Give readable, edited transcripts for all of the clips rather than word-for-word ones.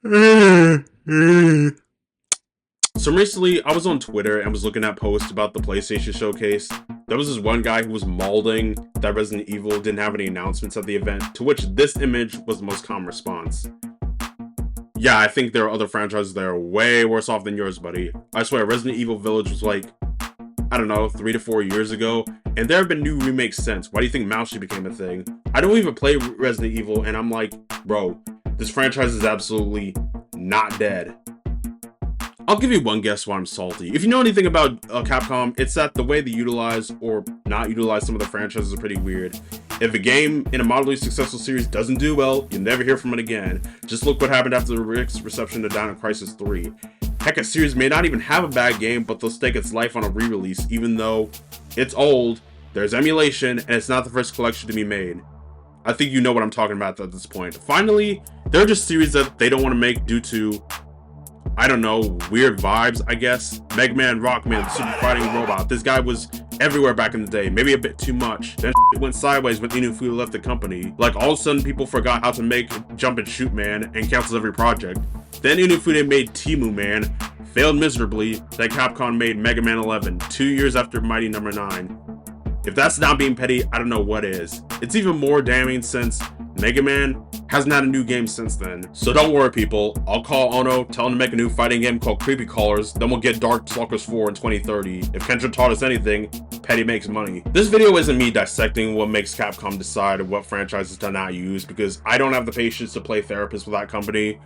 So recently, I was on Twitter and was looking at posts about the PlayStation Showcase. There was this one guy who was mauling that Resident Evil didn't have any announcements at the event, to which this image was the most common response. Yeah, I think there are other franchises that are way worse off than yours, buddy. I swear, Resident Evil Village was like, I don't know, 3 to 4 years ago, and there have been new remakes since. Why do you think Mousey became a thing? I don't even play Resident Evil, and I'm like, bro, this franchise is absolutely not dead. I'll give you one guess why I'm salty. If you know anything about Capcom, it's that the way they utilize or not utilize some of the franchises are pretty weird. If a game in a moderately successful series doesn't do well, you'll never hear from it again. Just look what happened after Rick's reception to Dino Crisis 3. Heck, a series may not even have a bad game, but they'll stake its life on a re-release, even though it's old, there's emulation, and it's not the first collection to be made. I think you know what I'm talking about at this point. Finally, there are just series that they don't want to make due to, I don't know, weird vibes, I guess. Megaman, Rockman, the super fighting robot. This guy was everywhere back in the day, maybe a bit too much. Then it went sideways when Inufune left the company. Like, all of a sudden people forgot how to make Jump and Shoot Man and cancels every project. Then Inufune made Timu Man, failed miserably. Then Capcom made Mega Man 11, 2 years after Mighty Number 9. If that's not being petty, I don't know what is. It's even more damning since Mega Man hasn't had a new game since then. So don't worry, people. I'll call Ono, tell him to make a new fighting game called Creepy Callers, then we'll get Darkstalkers 4 in 2030. If Kensho taught us anything, petty makes money. This video isn't me dissecting what makes Capcom decide what franchises to not use, because I don't have the patience to play therapist with that company.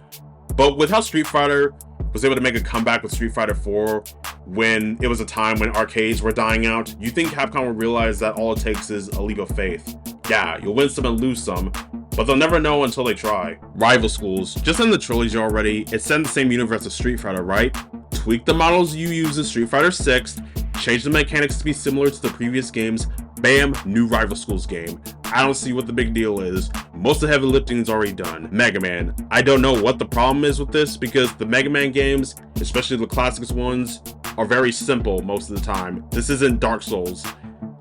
But with how Street Fighter was able to make a comeback with Street Fighter 4 when it was a time when arcades were dying out, you think Capcom will realize that all it takes is a leap of faith. Yeah, you'll win some and lose some, but they'll never know until they try. Rival schools. Just in the trilogy already, it's set in the same universe as Street Fighter, right? Tweak the models you use in Street Fighter 6, change the mechanics to be similar to the previous games, bam, new Rival Schools game. I don't see what the big deal is. Most of the heavy lifting is already done. Mega Man. I don't know what the problem is with this, because the Mega Man games, especially the classics ones, are very simple most of the time. This isn't Dark Souls.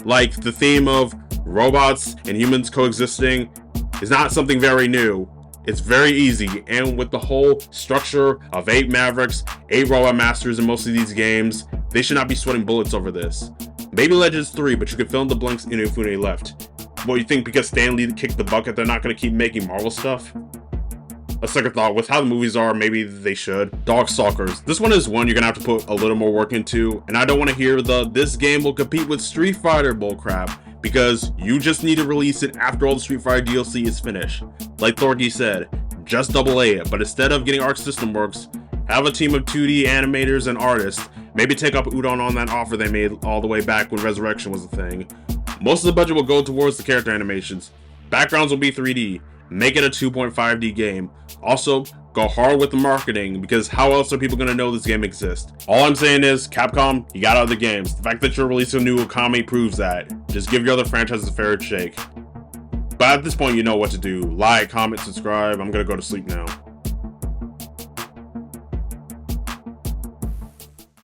Like, the theme of robots and humans coexisting is not something very new. It's very easy, and with the whole structure of 8 Mavericks, 8 Robot Masters in most of these games, they should not be sweating bullets over this. Maybe Legends 3, but you can fill in the blanks Inufune left. What, you think because Stan Lee kicked the bucket they're not going to keep making Marvel stuff? A second thought, with how the movies are, maybe they should. Darkstalkers. This one is one you're going to have to put a little more work into, and I don't want to hear this game will compete with Street Fighter bullcrap, because you just need to release it after all the Street Fighter DLC is finished. Like Thorky said, just double A it, but instead of getting Arc System Works, have a team of 2D animators and artists. Maybe take up Udon on that offer they made all the way back when Resurrection was a thing. Most of the budget will go towards the character animations. Backgrounds will be 3D. Make it a 2.5D game. Also, go hard with the marketing, because how else are people going to know this game exists? All I'm saying is, Capcom, you got other games. The fact that you're releasing a new Okami proves that. Just give your other franchises a fair shake. But at this point, you know what to do. Like, comment, subscribe. I'm going to go to sleep now.